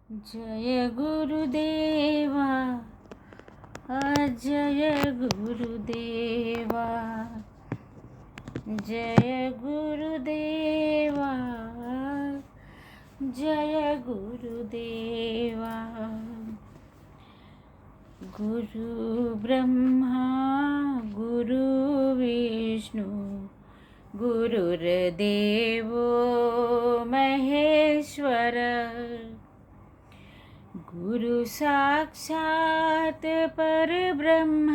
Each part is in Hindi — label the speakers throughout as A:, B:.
A: जय गुरुदेवा, अजय गुरुदेवा। जय गुरुदेवा, जय गुरुदेवा। गुरु ब्रह्मा गुरु विष्णु गुरुर्देवो महेश्वर। गुरु साक्षात् परब्रह्म,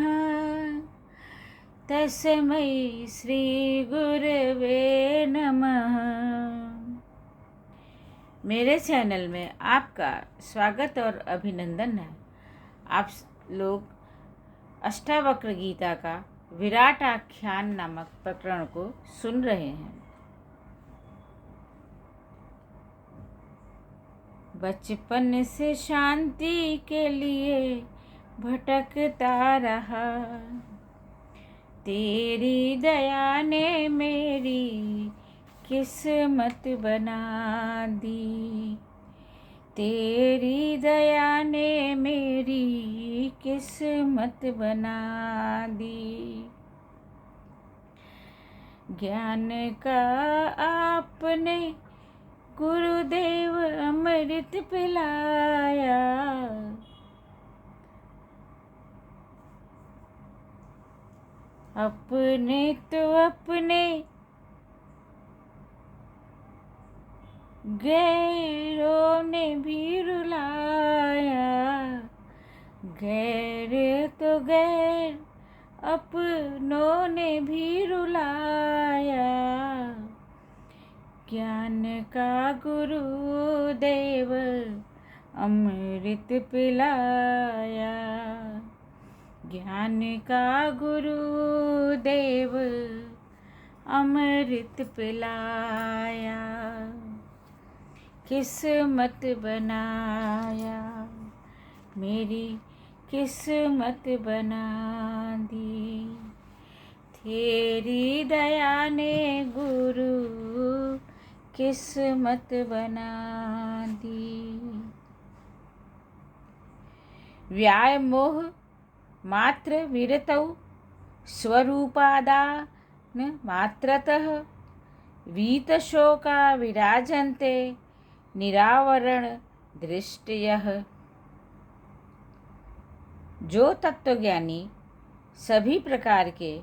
A: तस्मै श्री गुरवे नमः। मेरे चैनल में आपका स्वागत और अभिनंदन है। आप लोग अष्टावक्र गीता का विराट आख्यान नामक प्रकरण को सुन रहे हैं। बचपन से शांति के लिए भटकता रहा, तेरी दया ने मेरी किस्मत बना दी। तेरी दया ने मेरी किस्मत बना दी। ज्ञान का आपने गुरुदेव अमृत पिलाया, अपने तो अपने गैरों ने भी रुलाया। गैर तो गैर अपनों ने भी रुलाया। ज्ञान का गुरुदेव अमृत पिलाया। ज्ञान का गुरुदेव अमृत पिलाया। किस्मत बनाया, मेरी किस्मत बना दी। तेरी दया ने गुरु किस्मत बना दी। व्यामोह मात्र विरतौ स्वरूपादान मात्रतः वीतशोका विराजन्ते निरावरण दृष्टयः। जो तत्वज्ञानी सभी प्रकार के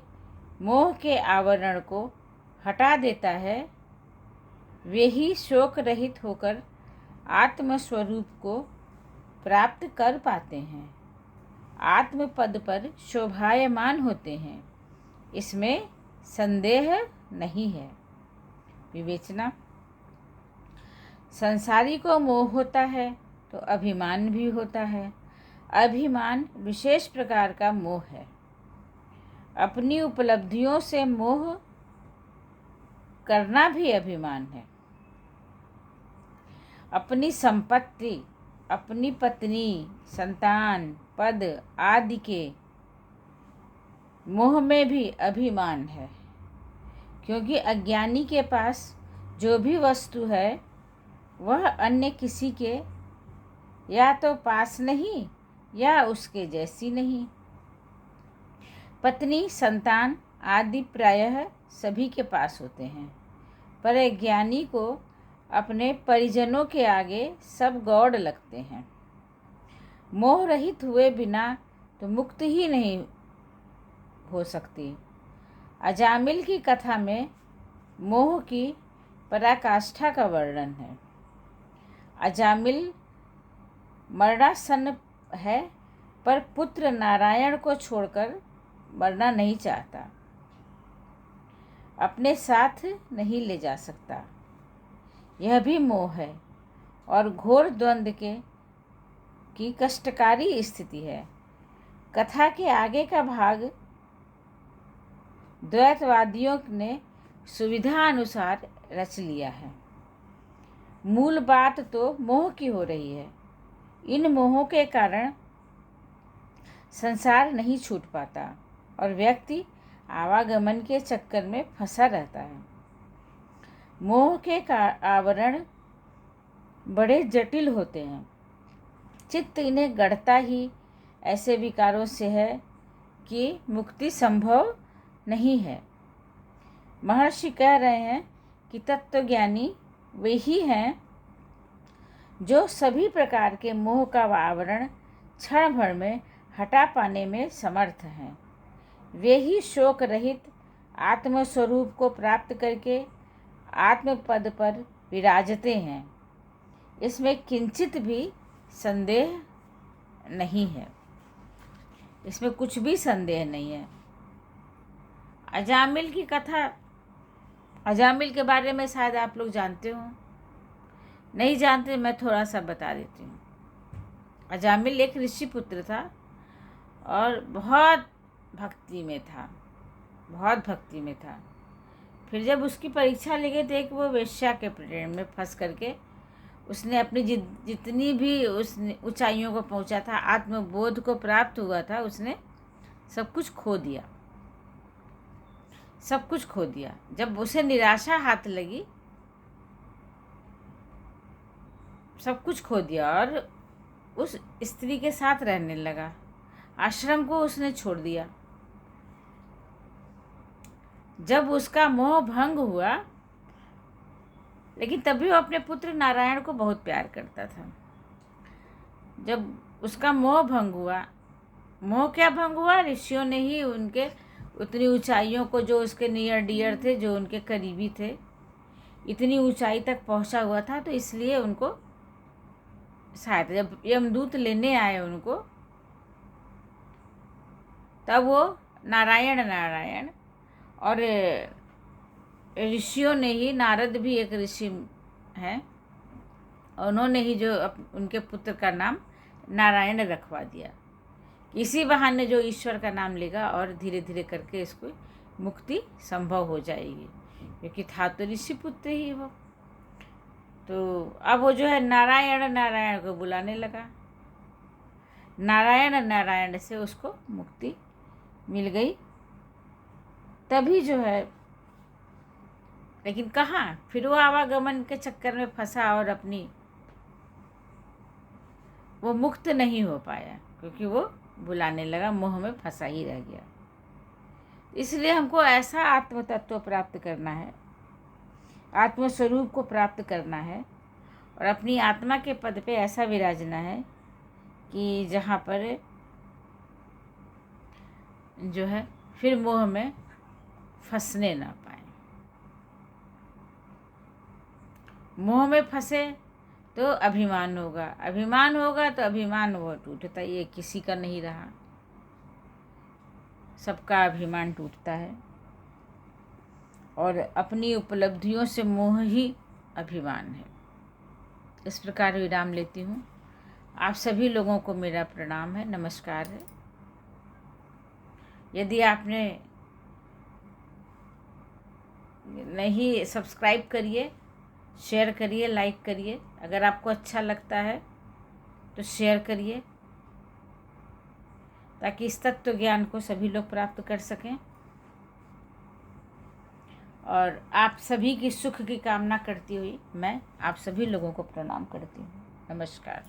A: मोह के आवरण को हटा देता है, वे ही शोक रहित होकर आत्मस्वरूप को प्राप्त कर पाते हैं, आत्मपद पर शोभायमान होते हैं। इसमें संदेह नहीं है। विवेचना। संसारी को मोह होता है तो अभिमान भी होता है। अभिमान विशेष प्रकार का मोह है। अपनी उपलब्धियों से मोह करना भी अभिमान है। अपनी संपत्ति, अपनी पत्नी, संतान, पद आदि के मोह में भी अभिमान है, क्योंकि अज्ञानी के पास जो भी वस्तु है वह अन्य किसी के या तो पास नहीं या उसके जैसी नहीं। पत्नी, संतान आदि प्रायः सभी के पास होते हैं, पर एक ज्ञानी को अपने परिजनों के आगे सब गौड़ लगते हैं। मोह रहित हुए बिना तो मुक्त ही नहीं हो सकती। अजामिल की कथा में मोह की पराकाष्ठा का वर्णन है। अजामिल मरणासन्न है, पर पुत्र नारायण को छोड़कर मरना नहीं चाहता, अपने साथ नहीं ले जा सकता। यह भी मोह है और घोर द्वंद्व की कष्टकारी स्थिति है। कथा के आगे का भाग द्वैतवादियों ने सुविधा अनुसार रच लिया है। मूल बात तो मोह की हो रही है। इन मोहों के कारण संसार नहीं छूट पाता और व्यक्ति आवागमन के चक्कर में फंसा रहता है। मोह के आवरण बड़े जटिल होते हैं। चित्त इन्हें गढ़ता ही ऐसे विकारों से है कि मुक्ति संभव नहीं है। महर्षि कह रहे हैं कि तत्वज्ञानी वे ही हैं जो सभी प्रकार के मोह का आवरण क्षण भर में हटा पाने में समर्थ हैं। वे ही शोक रहित आत्मस्वरूप को प्राप्त करके आत्मपद पर विराजते हैं। इसमें किंचित भी संदेह नहीं है, इसमें कुछ भी संदेह नहीं है। अजामिल की कथा, अजामिल के बारे में शायद आप लोग जानते हो, नहीं जानते मैं थोड़ा सा बता देती हूँ। अजामिल एक ऋषि पुत्र था और बहुत भक्ति में था, बहुत भक्ति में था। फिर जब उसकी परीक्षा ले गए थे कि वो वेश्या के प्रेम में फंस करके उसने अपनी जितनी भी उसने ऊंचाइयों को पहुंचा था, आत्मबोध को प्राप्त हुआ था, उसने सब कुछ खो दिया, सब कुछ खो दिया। जब उसे निराशा हाथ लगी, सब कुछ खो दिया और उस स्त्री के साथ रहने लगा। आश्रम को उसने छोड़ दिया। जब उसका मोह भंग हुआ, लेकिन तभी वो अपने पुत्र नारायण को बहुत प्यार करता था। जब उसका मोह भंग हुआ, मोह क्या भंग हुआ? ऋषियों ने ही उनके उतनी ऊंचाइयों को, जो उसके नियर डियर थे, जो उनके करीबी थे, इतनी ऊंचाई तक पहुंचा हुआ था, तो इसलिए उनको शायद जब यमदूत लेने आए उनको, तब वो नारायण नारायण, और ऋषियों ने ही, नारद भी एक ऋषि हैं, और उन्होंने ही जो उनके पुत्र का नाम नारायण रखवा दिया। इसी बहाने जो ईश्वर का नाम लेगा और धीरे धीरे करके इसको मुक्ति संभव हो जाएगी, क्योंकि था तो ऋषि पुत्र ही वो। तो अब वो जो है नारायण नारायण को बुलाने लगा, नारायण नारायण से उसको मुक्ति मिल गई। तभी जो है, लेकिन कहाँ, फिर वो आवागमन के चक्कर में फंसा और अपनी वो मुक्त नहीं हो पाया, क्योंकि वो बुलाने लगा, मोह में फंसा ही रह गया। इसलिए हमको ऐसा आत्म तत्व प्राप्त करना है, आत्मस्वरूप को प्राप्त करना है, और अपनी आत्मा के पद पे ऐसा विराजना है कि जहाँ पर जो है फिर मोह में फंसने ना पाए। मोह में फंसे तो अभिमान होगा, अभिमान होगा तो अभिमान वो टूटता, ये किसी का नहीं रहा, सबका अभिमान टूटता है। और अपनी उपलब्धियों से मोह ही अभिमान है। इस प्रकार विराम लेती हूँ। आप सभी लोगों को मेरा प्रणाम है, नमस्कार है। यदि आपने नहीं, सब्सक्राइब करिए, शेयर करिए, लाइक करिए। अगर आपको अच्छा लगता है तो शेयर करिए, ताकि इस तत्व ज्ञान को सभी लोग प्राप्त कर सकें। और आप सभी की सुख की कामना करती हुई मैं आप सभी लोगों को प्रणाम करती हूँ। नमस्कार।